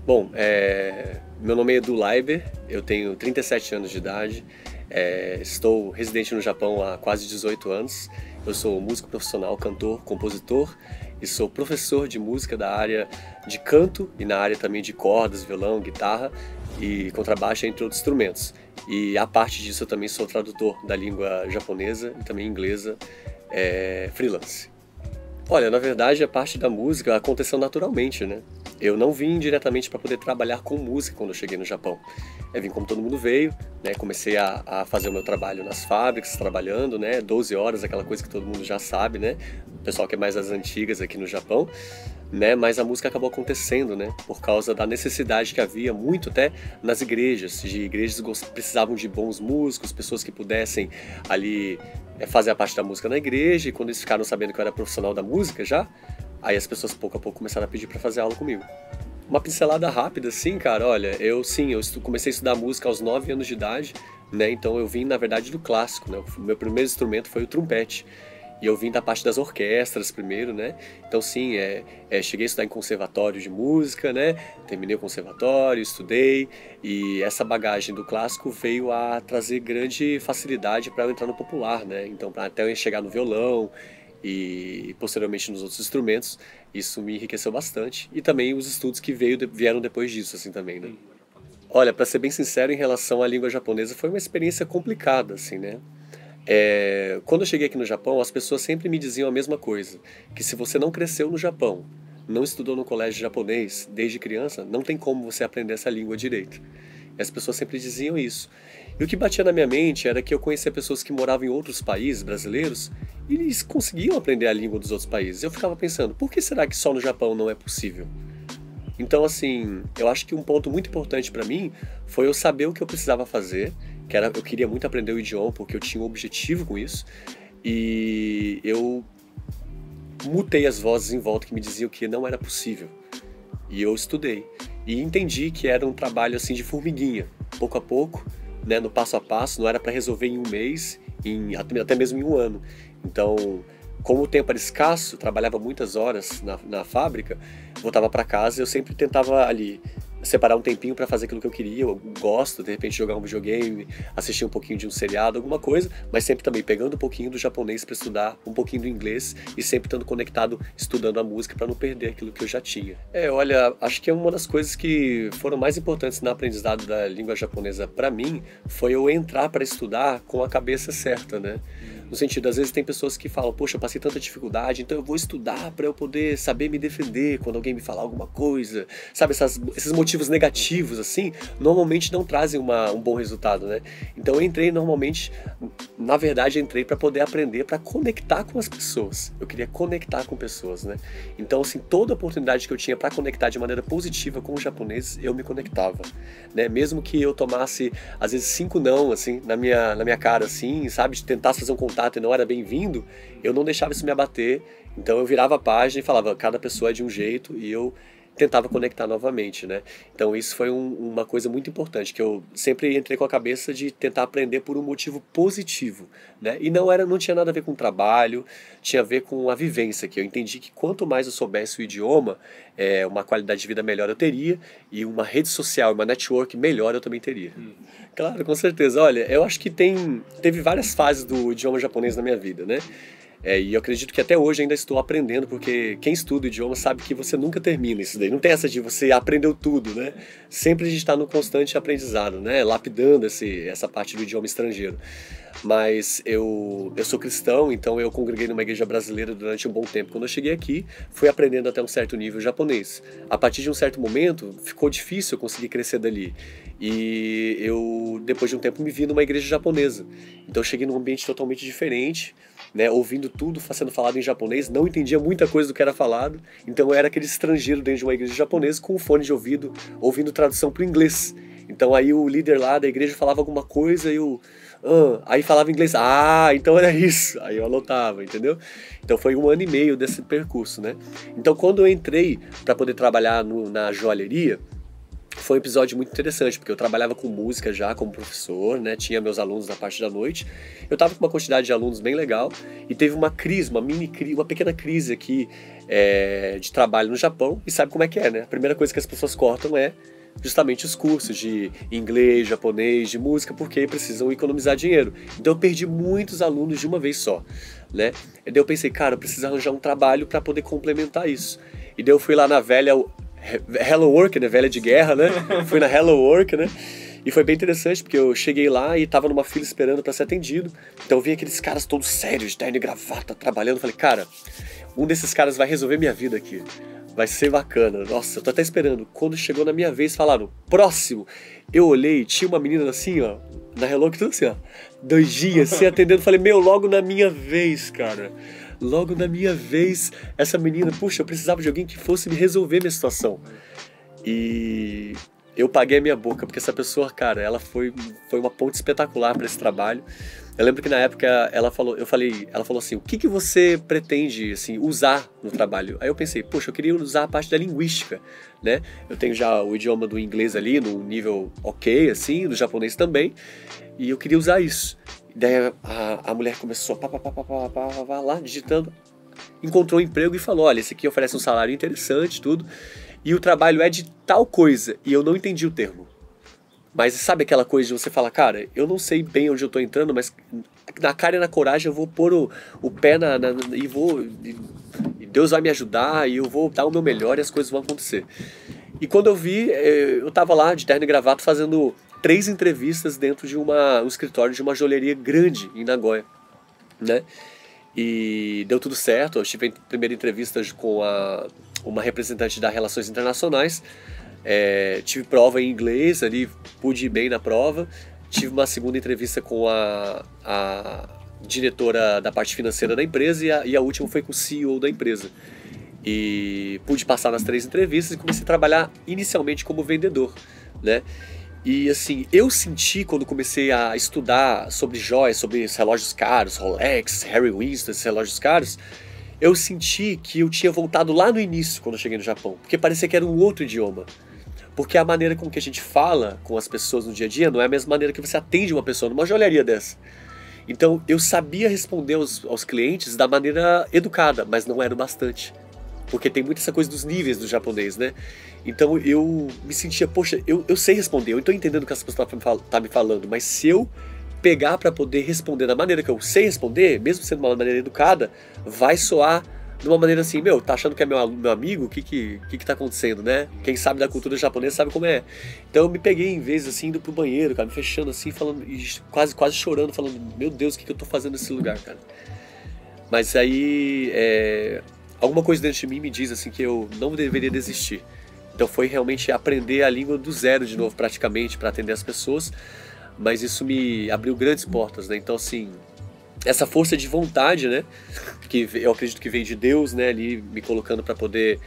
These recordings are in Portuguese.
Bom, meu nome é Edu Leiber, eu tenho 37 anos de idade, estou residente no Japão há quase 18 anos. Eu sou músico profissional, cantor, compositor e sou professor de música da área de canto e na área também de cordas, violão, guitarra e contrabaixo, entre outros instrumentos. E a parte disso eu também sou tradutor da língua japonesa e também inglesa, freelance. Olha, na verdade a parte da música aconteceu naturalmente, né? Eu não vim diretamente para poder trabalhar com música quando eu cheguei no Japão. Eu vim como todo mundo veio, né? Comecei a fazer o meu trabalho nas fábricas, trabalhando, né? 12 horas, aquela coisa que todo mundo já sabe, né? O pessoal que é mais das antigas aqui no Japão, né? Mas a música acabou acontecendo, né? Por causa da necessidade que havia muito até nas igrejas. De igrejas precisavam de bons músicos, pessoas que pudessem ali fazer a parte da música na igreja. E quando eles ficaram sabendo que eu era profissional da música já, aí as pessoas pouco a pouco começaram a pedir para fazer aula comigo. Uma pincelada rápida, assim, cara, olha, eu comecei a estudar música aos 9 anos de idade, né? Então eu vim, na verdade, do clássico, né? O meu primeiro instrumento foi o trompete. E eu vim da parte das orquestras primeiro, né? Então sim, cheguei a estudar em conservatório de música, né? Terminei o conservatório, estudei, e essa bagagem do clássico veio a trazer grande facilidade para eu entrar no popular, né? Então, até eu chegar no violão e posteriormente nos outros instrumentos, isso me enriqueceu bastante. E também os estudos que vieram depois disso, assim, também, né? Olha, para ser bem sincero, em relação à língua japonesa, foi uma experiência complicada, assim, né? Quando eu cheguei aqui no Japão, as pessoas sempre me diziam a mesma coisa, que se você não cresceu no Japão, não estudou no colégio japonês desde criança, não tem como você aprender essa língua direito. E as pessoas sempre diziam isso. E o que batia na minha mente era que eu conhecia pessoas que moravam em outros países brasileiros e eles conseguiam aprender a língua dos outros países. Eu ficava pensando, por que será que só no Japão não é possível? Então, assim, eu acho que um ponto muito importante para mim foi eu saber o que eu precisava fazer, eu queria muito aprender o idioma porque eu tinha um objetivo com isso, e eu mutei as vozes em volta que me diziam que não era possível. E eu estudei e entendi que era um trabalho assim de formiguinha, pouco a pouco, né, no passo a passo, não era para resolver em um mês, até mesmo em um ano. Então, como o tempo era escasso, trabalhava muitas horas na fábrica, voltava para casa e eu sempre tentava ali separar um tempinho para fazer aquilo que eu queria. Eu gosto, de repente, de jogar um videogame, assistir um pouquinho de um seriado, alguma coisa, mas sempre também pegando um pouquinho do japonês para estudar, um pouquinho do inglês e sempre estando conectado, estudando a música para não perder aquilo que eu já tinha. Olha, acho que uma das coisas que foram mais importantes no aprendizado da língua japonesa para mim foi eu entrar para estudar com a cabeça certa, né? No sentido, às vezes tem pessoas que falam, poxa, eu passei tanta dificuldade, então eu vou estudar para eu poder saber me defender quando alguém me falar alguma coisa. Sabe, esses motivos negativos, assim, normalmente não trazem um bom resultado, né? Então eu entrei normalmente, na verdade, entrei para poder aprender, para conectar com as pessoas. Eu queria conectar com pessoas, né? Então, assim, toda oportunidade que eu tinha para conectar de maneira positiva com os japoneses, eu me conectava, né? Mesmo que eu tomasse, às vezes, 5 não, assim, na minha cara, assim, sabe? De tentar fazer um contato e não era bem-vindo, eu não deixava isso me abater. Então eu virava a página e falava, cada pessoa é de um jeito, e eu tentava conectar novamente, né? Então isso foi uma coisa muito importante, que eu sempre entrei com a cabeça de tentar aprender por um motivo positivo, né? E não tinha nada a ver com o trabalho, tinha a ver com a vivência, que eu entendi que quanto mais eu soubesse o idioma, uma qualidade de vida melhor eu teria, e uma rede social, uma network melhor eu também teria. Claro, com certeza. Olha, eu acho que teve várias fases do idioma japonês na minha vida, né? E eu acredito que até hoje ainda estou aprendendo, porque quem estuda o idioma sabe que você nunca termina isso daí. Não tem essa de você aprendeu tudo, né? Sempre a gente está no constante aprendizado, né? Lapidando essa parte do idioma estrangeiro. Mas eu sou cristão, então eu congreguei numa igreja brasileira durante um bom tempo. Quando eu cheguei aqui, fui aprendendo até um certo nível japonês. A partir de um certo momento, ficou difícil eu conseguir crescer dali. E eu, depois de um tempo, me vi numa igreja japonesa. Então eu cheguei num ambiente totalmente diferente, né, ouvindo tudo sendo falado em japonês, não entendia muita coisa do que era falado, então eu era aquele estrangeiro dentro de uma igreja japonesa com um fone de ouvido, ouvindo tradução para o inglês. Então aí o líder lá da igreja falava alguma coisa e aí falava inglês, então era isso, aí eu anotava, entendeu? Então foi 1 ano e meio desse percurso, né? Então quando eu entrei para poder trabalhar na joalheria, foi um episódio muito interessante, porque eu trabalhava com música já como professor, né? Tinha meus alunos na parte da noite. Eu tava com uma quantidade de alunos bem legal e teve uma crise, uma pequena crise aqui de trabalho no Japão. E sabe como é que é, né? A primeira coisa que as pessoas cortam é justamente os cursos de inglês, japonês, de música, porque precisam economizar dinheiro. Então eu perdi muitos alunos de uma vez só, né? E daí eu pensei, cara, eu preciso arranjar um trabalho para poder complementar isso. E daí eu fui lá na velha Hello Work, né? Velha de guerra, né? Fui na Hello Work, né? E foi bem interessante, porque eu cheguei lá e tava numa fila esperando para ser atendido. Então eu vi aqueles caras todos sérios, de terno e gravata, trabalhando. Falei, cara, um desses caras vai resolver minha vida aqui. Vai ser bacana. Nossa, eu tô até esperando. Quando chegou na minha vez, falaram, próximo. Eu olhei, tinha uma menina assim, ó, na Hello que tudo assim, ó, 2 dias, assim, atendendo. Falei, meu, logo na minha vez, cara. Logo na minha vez, essa menina, puxa, eu precisava de alguém que fosse me resolver minha situação. E eu paguei a minha boca, porque essa pessoa, cara, ela foi uma ponte espetacular para esse trabalho. Eu lembro que na época ela falou assim, o que você pretende assim, usar no trabalho? Aí eu pensei, poxa, eu queria usar a parte da linguística, né? Eu tenho já o idioma do inglês ali, no nível ok, assim, do japonês também, e eu queria usar isso. Daí a mulher começou lá, digitando, encontrou um emprego e falou, olha, esse aqui oferece um salário interessante, tudo, e o trabalho é de tal coisa, e eu não entendi o termo. Mas sabe aquela coisa de você falar, cara, eu não sei bem onde eu tô entrando, mas na cara e na coragem eu vou pôr o pé e vou... E Deus vai me ajudar e eu vou dar o meu melhor e as coisas vão acontecer. E quando eu vi, eu tava lá de terno e gravata fazendo 3 entrevistas dentro de um escritório de uma joalheria grande em Nagoya, né? E deu tudo certo, eu tive a primeira entrevista com uma representante da Relações Internacionais. Tive prova em inglês ali, pude ir bem na prova. Tive uma segunda entrevista com a diretora da parte financeira da empresa e a última foi com o CEO da empresa. E pude passar nas 3 entrevistas e comecei a trabalhar inicialmente como vendedor, né? E assim, eu senti quando comecei a estudar sobre joias, sobre esses relógios caros, Rolex, Harry Winston, esses relógios caros, eu senti que eu tinha voltado lá no início quando eu cheguei no Japão, porque parecia que era um outro idioma. Porque a maneira com que a gente fala com as pessoas no dia a dia não é a mesma maneira que você atende uma pessoa numa joalheria dessa. Então eu sabia responder aos clientes da maneira educada, mas não era o bastante. Porque tem muito essa coisa dos níveis do japonês, né? Então eu me sentia, poxa, eu sei responder, eu estou entendendo o que essa pessoa tá me falando, mas se eu pegar para poder responder da maneira que eu sei responder, mesmo sendo uma maneira educada, vai soar de uma maneira assim, meu, tá achando que é meu amigo? O que tá acontecendo, né? Quem sabe da cultura japonesa sabe como é. Então eu me peguei, em vez assim, indo pro banheiro, cara, me fechando assim, falando, e quase chorando, falando, meu Deus, o que eu tô fazendo nesse lugar, cara? Mas aí, alguma coisa dentro de mim me diz assim que eu não deveria desistir. Então foi realmente aprender a língua do zero de novo, praticamente, para atender as pessoas. Mas isso me abriu grandes portas, né? Então, assim, essa força de vontade, né? Que eu acredito que veio de Deus, né? Ali me colocando para poder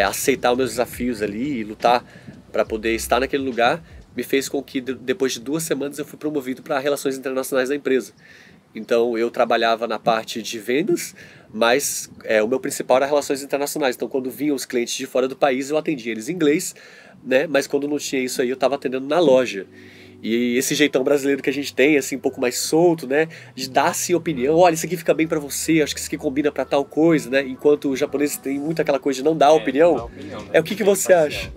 aceitar os meus desafios ali e lutar para poder estar naquele lugar, me fez com que depois de 2 semanas eu fui promovido para Relações Internacionais da empresa. Então eu trabalhava na parte de vendas, mas o meu principal era relações internacionais. Então quando vinham os clientes de fora do país eu atendia eles em inglês, né? Mas quando não tinha isso aí eu estava atendendo na loja. E esse jeitão brasileiro que a gente tem, assim, um pouco mais solto, né? De dar, assim, opinião. Olha, isso aqui fica bem pra você, acho que isso aqui combina pra tal coisa, né? Enquanto os japoneses têm muito aquela coisa de não dar opinião. Né? O que você acha?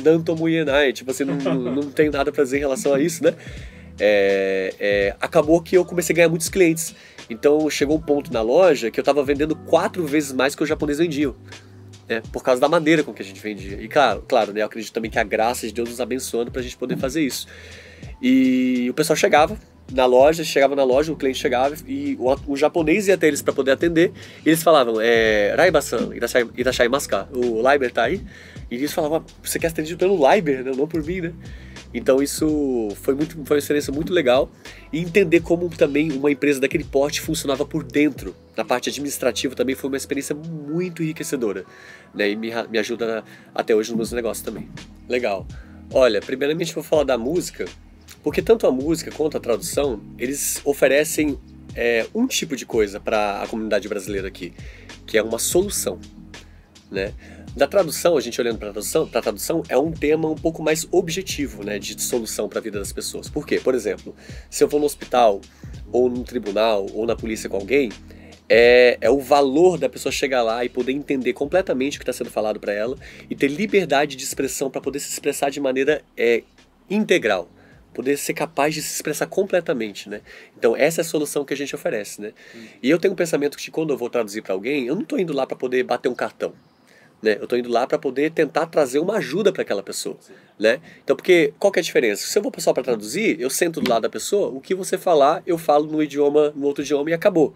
Nanto muyenai, tipo assim, não tenho nada pra dizer em relação a isso, né? Acabou que eu comecei a ganhar muitos clientes. Então chegou um ponto na loja que eu tava vendendo 4 vezes mais que os japoneses vendiam. Por causa da maneira com que a gente vendia. E claro, né, eu acredito também que a graça de Deus nos abençoando pra gente poder fazer isso. E o pessoal chegava na loja, o cliente chegava e o japonês ia até eles para poder atender. E eles falavam, Raiba-san, irashai masu ka? O Liber tá aí? E eles falavam, você quer ser atendido pelo Liber, né? Não por mim, né? Então isso foi uma experiência muito legal. E entender como também uma empresa daquele porte funcionava por dentro, na parte administrativa, também foi uma experiência muito enriquecedora, né? E me ajuda até hoje nos meus negócios também. Legal. Olha, primeiramente vou falar da música, porque tanto a música quanto a tradução, eles oferecem um tipo de coisa para a comunidade brasileira aqui, que é uma solução, né? Da tradução, a gente olhando para a tradução, é um tema um pouco mais objetivo, né, de solução para a vida das pessoas. Por quê? Por exemplo, se eu vou no hospital, ou no tribunal, ou na polícia com alguém, é o valor da pessoa chegar lá e poder entender completamente o que está sendo falado para ela e ter liberdade de expressão para poder se expressar de maneira integral. Poder ser capaz de se expressar completamente, né? Então essa é a solução que a gente oferece, né? E eu tenho um pensamento que quando eu vou traduzir para alguém, eu não estou indo lá para poder bater um cartão, né? Eu estou indo lá para poder tentar trazer uma ajuda para aquela pessoa, né? Então, porque qual que é a diferença? Se eu vou só para traduzir, eu sento do lado da pessoa, o que você falar, eu falo no outro idioma e acabou.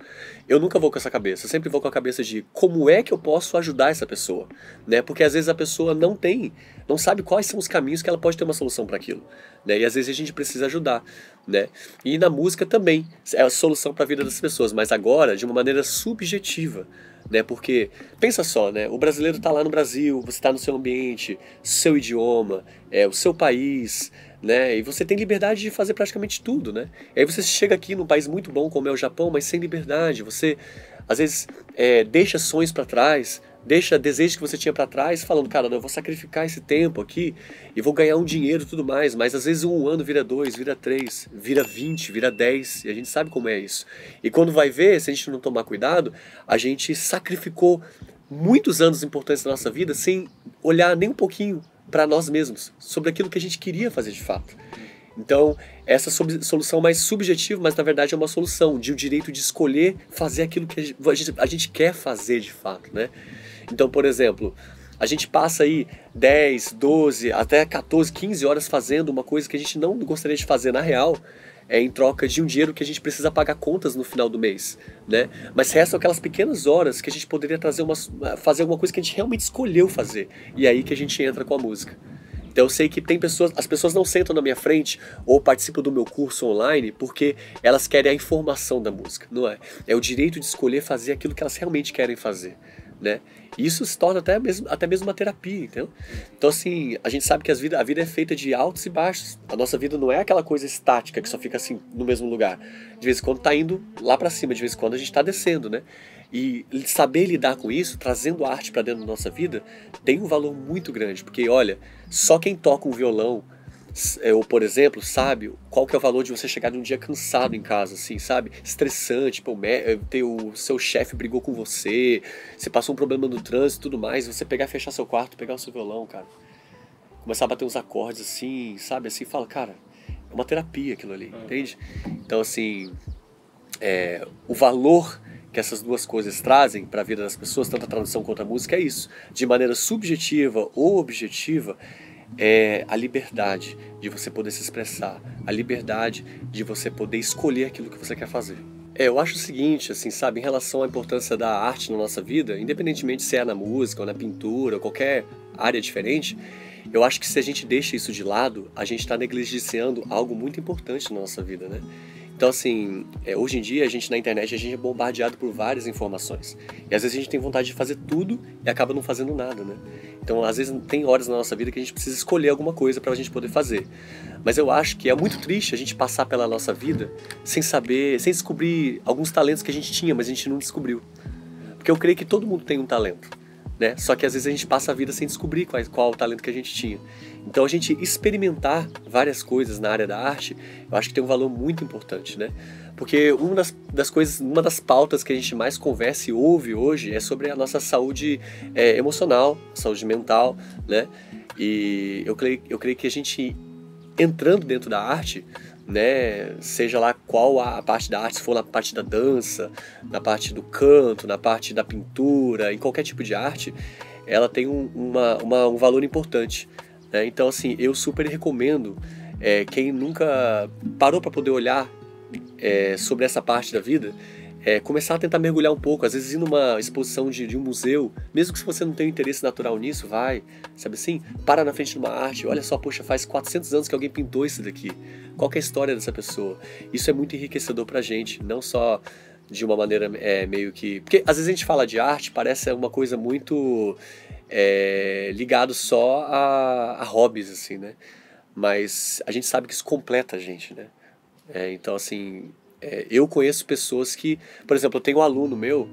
Eu nunca vou com essa cabeça, eu sempre vou com a cabeça de como é que eu posso ajudar essa pessoa, né? Porque às vezes a pessoa não sabe quais são os caminhos que ela pode ter uma solução para aquilo, né? E às vezes a gente precisa ajudar, né? E na música também é a solução para a vida das pessoas, mas agora de uma maneira subjetiva, né? Porque pensa só, né? O brasileiro está lá no Brasil, você está no seu ambiente, seu idioma, o seu país, né? E você tem liberdade de fazer praticamente tudo, né? E aí você chega aqui num país muito bom como é o Japão, mas sem liberdade. Você às vezes deixa sonhos para trás, deixa desejos que você tinha para trás, falando, cara, não, eu vou sacrificar esse tempo aqui e vou ganhar um dinheiro e tudo mais, mas às vezes um ano vira 2, vira 3, vira 20, vira 10, e a gente sabe como é isso. E quando vai ver, se a gente não tomar cuidado, a gente sacrificou muitos anos importantes da nossa vida sem olhar nem um pouquinho para nós mesmos, sobre aquilo que a gente queria fazer de fato. Então, essa solução mais subjetiva, mas na verdade é uma solução de o direito de escolher fazer aquilo que a gente quer fazer de fato, né? Então, por exemplo, a gente passa aí 10, 12, até 14, 15 horas fazendo uma coisa que a gente não gostaria de fazer na real, em troca de um dinheiro que a gente precisa pagar contas no final do mês, né? Mas restam aquelas pequenas horas que a gente poderia fazer alguma coisa que a gente realmente escolheu fazer. E é aí que a gente entra com a música. Então eu sei que as pessoas não sentam na minha frente ou participam do meu curso online porque elas querem a informação da música, não é? É o direito de escolher fazer aquilo que elas realmente querem fazer, né? E isso se torna até mesmo uma terapia, entendeu? Então assim, a gente sabe que a vida é feita de altos e baixos. A nossa vida não é aquela coisa estática que só fica assim no mesmo lugar. De vez em quando tá indo lá para cima, de vez em quando a gente tá descendo, né? E saber lidar com isso, trazendo arte para dentro da nossa vida, tem um valor muito grande, porque olha, só quem toca um violão, ou por exemplo, sabe qual que é o valor de você chegar num dia cansado em casa, assim, sabe? Estressante, pô, o seu chefe brigou com você, você passou um problema no trânsito e tudo mais, você pegar, fechar seu quarto, pegar o seu violão, cara, começar a bater uns acordes assim, sabe? Assim, fala, cara, é uma terapia aquilo ali, entende? Então, assim, o valor que essas duas coisas trazem para a vida das pessoas, tanto a tradução quanto a música, é isso. De maneira subjetiva ou objetiva, é a liberdade de você poder se expressar, a liberdade de você poder escolher aquilo que você quer fazer. Eu acho o seguinte, assim, sabe, em relação à importância da arte na nossa vida, independentemente se é na música ou na pintura ou qualquer área diferente, eu acho que se a gente deixa isso de lado, a gente está negligenciando algo muito importante na nossa vida, né? Então, assim, hoje em dia, na internet, a gente é bombardeado por várias informações. E às vezes a gente tem vontade de fazer tudo e acaba não fazendo nada, né? Então, às vezes, tem horas na nossa vida que a gente precisa escolher alguma coisa pra gente poder fazer. Mas eu acho que é muito triste a gente passar pela nossa vida sem descobrir alguns talentos que a gente tinha, mas a gente não descobriu. Porque eu creio que todo mundo tem um talento, né? Só que às vezes a gente passa a vida sem descobrir qual o talento que a gente tinha. Então a gente experimentar várias coisas na área da arte, eu acho que tem um valor muito importante, né? Porque uma das pautas que a gente mais conversa e ouve hoje é sobre a nossa saúde emocional, saúde mental, né? E eu creio que a gente entrando dentro da arte, né, seja lá qual a parte da arte, se for na parte da dança, na parte do canto, na parte da pintura, em qualquer tipo de arte, ela tem um valor importante, né? Então, assim, eu super recomendo quem nunca parou para poder olhar sobre essa parte da vida, começar a tentar mergulhar um pouco, às vezes ir numa exposição de um museu, mesmo que se você não tenha interesse natural nisso, vai, sabe assim, para na frente de uma arte, olha só, poxa, faz 400 anos que alguém pintou isso daqui, qual que é a história dessa pessoa? Isso é muito enriquecedor pra gente, não só de uma maneira meio que... Porque às vezes a gente fala de arte, parece uma coisa muito ligado só a hobbies, assim, né? Mas a gente sabe que isso completa a gente, né? Então, assim, Eu conheço pessoas que, por exemplo, eu tenho um aluno meu,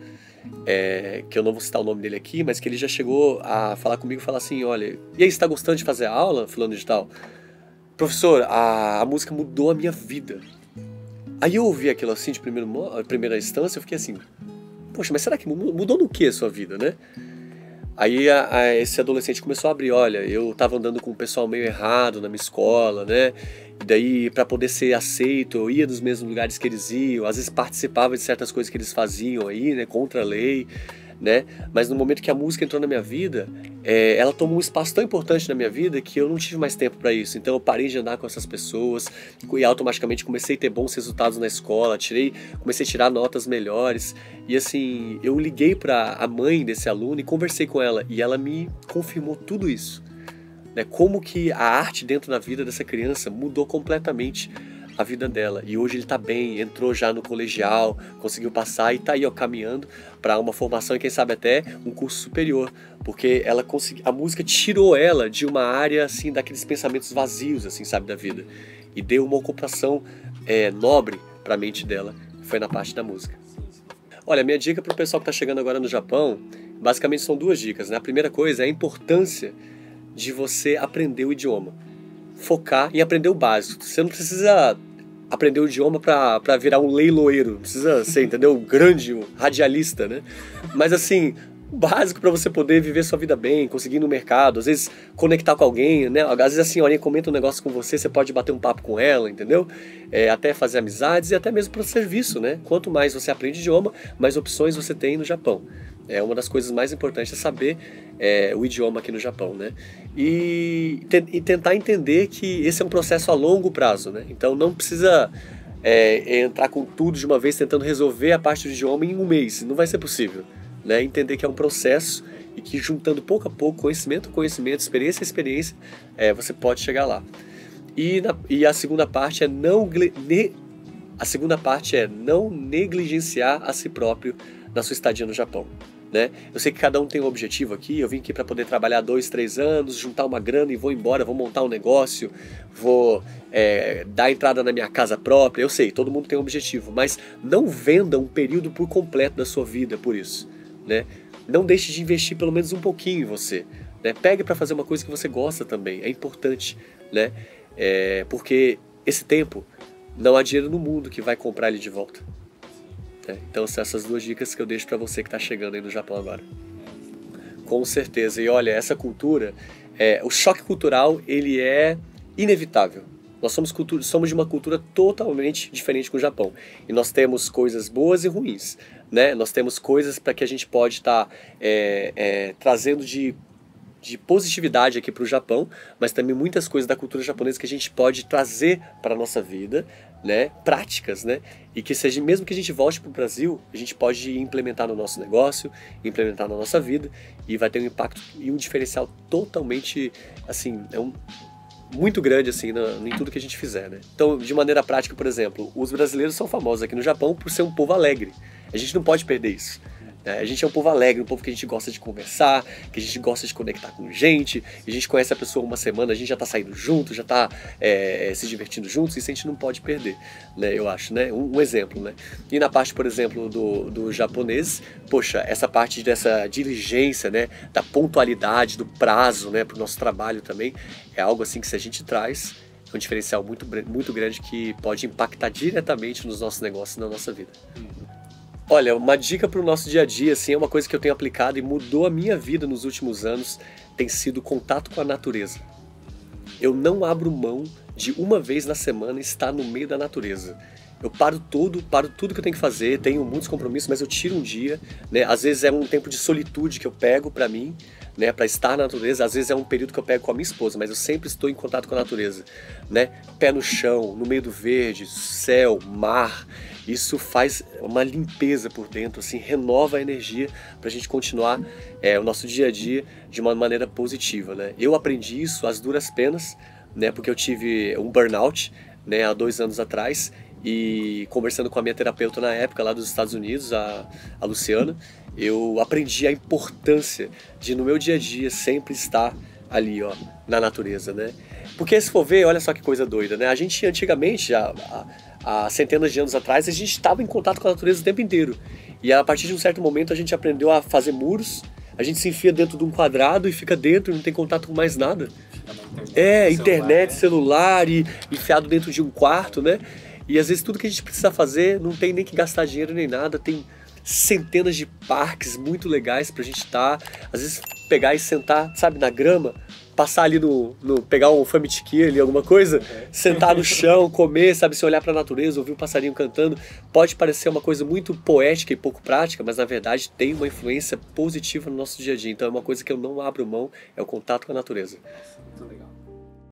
que eu não vou citar o nome dele aqui, mas que ele já chegou a falar comigo e falar assim, olha, e aí, você tá gostando de fazer a aula, fulano de tal? Professor, a música mudou a minha vida. Aí eu ouvi aquilo assim de primeira instância, eu fiquei assim, poxa, mas será que mudou no que a sua vida, né? Aí esse adolescente começou a abrir, olha, eu tava andando com um pessoal meio errado na minha escola, né? E daí, para poder ser aceito, eu ia nos mesmos lugares que eles iam, às vezes participava de certas coisas que eles faziam aí, né? Contra a lei, né? Mas no momento que a música entrou na minha vida, ela tomou um espaço tão importante na minha vida que eu não tive mais tempo para isso. Então eu parei de andar com essas pessoas e automaticamente comecei a ter bons resultados na escola, comecei a tirar notas melhores. E assim, eu liguei para a mãe desse aluno e conversei com ela e ela me confirmou tudo isso, né? Como que a arte dentro da vida dessa criança mudou completamente a vida dela. E hoje ele tá bem, entrou já no colegial, conseguiu passar e tá aí, ó, caminhando para uma formação e quem sabe até um curso superior, porque a música tirou ela de uma área assim daqueles pensamentos vazios, assim, sabe, da vida, e deu uma ocupação nobre para a mente dela, foi na parte da música. Olha, minha dica para o pessoal que tá chegando agora no Japão, basicamente são duas dicas, né? A primeira coisa é a importância de você aprender o idioma. Focar em aprender o básico. Você não precisa aprender o idioma para virar um leiloeiro, não precisa ser, entendeu? Um grande radialista, né? Mas assim, o básico para você poder viver sua vida bem, conseguir ir no mercado, às vezes conectar com alguém, né? Às vezes a senhorinha comenta um negócio com você, você pode bater um papo com ela, entendeu? Até fazer amizades e até mesmo para o serviço, né? Quanto mais você aprende idioma, mais opções você tem no Japão. Uma das coisas mais importantes é saber o idioma aqui no Japão, né? E tentar entender que esse é um processo a longo prazo, né? Então não precisa entrar com tudo de uma vez tentando resolver a parte do idioma em um mês, não vai ser possível, né? Entender que é um processo e que juntando pouco a pouco, conhecimento, experiência, você pode chegar lá. E a segunda parte é não negligenciar a si próprio na sua estadia no Japão, né? Eu sei que cada um tem um objetivo aqui, eu vim aqui para poder trabalhar 2, 3 anos, juntar uma grana e vou embora, vou montar um negócio, vou dar entrada na minha casa própria, eu sei, todo mundo tem um objetivo, mas não venda um período por completo da sua vida por isso, né? Não deixe de investir pelo menos um pouquinho em você, né? Pegue para fazer uma coisa que você gosta também, é importante, né? Porque esse tempo não há dinheiro no mundo que vai comprar ele de volta. Então são essas duas dicas que eu deixo para você que está chegando aí no Japão agora. Com certeza. E olha, essa cultura, o choque cultural, ele é inevitável. Nós somos de uma cultura totalmente diferente com o Japão. E nós temos coisas boas e ruins, né? Nós temos coisas para que a gente pode estar trazendo de positividade aqui para o Japão, mas também muitas coisas da cultura japonesa que a gente pode trazer para a nossa vida, né, práticas, né, e que seja, mesmo que a gente volte para o Brasil, a gente pode implementar no nosso negócio, implementar na nossa vida, e vai ter um impacto e um diferencial totalmente, assim, muito grande, assim, em tudo que a gente fizer, né. Então, de maneira prática, por exemplo, os brasileiros são famosos aqui no Japão por ser um povo alegre. A gente não pode perder isso. A gente é um povo alegre, um povo que a gente gosta de conversar, que a gente gosta de conectar com gente, a gente conhece a pessoa uma semana, a gente já tá saindo junto, já tá se divertindo juntos, isso a gente não pode perder, né, eu acho, né, um exemplo, né. E na parte, por exemplo, do japonês, poxa, essa parte dessa diligência, né, da pontualidade, do prazo, né, pro nosso trabalho também, é algo assim que se a gente traz, é um diferencial muito, muito grande que pode impactar diretamente nos nossos negócios e na nossa vida. Olha, uma dica para o nosso dia a dia, assim, é uma coisa que eu tenho aplicado e mudou a minha vida nos últimos anos, tem sido o contato com a natureza. Eu não abro mão de uma vez na semana estar no meio da natureza. Eu paro tudo que eu tenho que fazer, tenho muitos compromissos, mas eu tiro um dia, né? Às vezes é um tempo de solitude que eu pego para mim, né? Para estar na natureza, às vezes é um período que eu pego com a minha esposa, mas eu sempre estou em contato com a natureza, né? Pé no chão, no meio do verde, céu, mar. Isso faz uma limpeza por dentro, assim, renova a energia para a gente continuar o nosso dia a dia de uma maneira positiva, né? Eu aprendi isso às duras penas, né? Porque eu tive um burnout, né? Há 2 anos atrás, e conversando com a minha terapeuta na época lá dos Estados Unidos, a Luciana, eu aprendi a importância de no meu dia a dia sempre estar ali, ó, na natureza, né? Porque se for ver, olha só que coisa doida, né? A gente antigamente, há centenas de anos atrás, a gente estava em contato com a natureza o tempo inteiro. E a partir de um certo momento a gente aprendeu a fazer muros, a gente se enfia dentro de um quadrado e fica dentro e não tem contato com mais nada. Internet, celular e enfiado dentro de um quarto, né? E às vezes tudo que a gente precisa fazer não tem nem que gastar dinheiro nem nada, tem centenas de parques muito legais pra gente estar, às vezes pegar e sentar, sabe, na grama, passar ali pegar um famitiquia ali, alguma coisa, sentar no chão, comer, sabe, se olhar pra natureza, ouvir um passarinho cantando, pode parecer uma coisa muito poética e pouco prática, mas na verdade tem uma influência positiva no nosso dia a dia, então é uma coisa que eu não abro mão, é o contato com a natureza. Muito legal.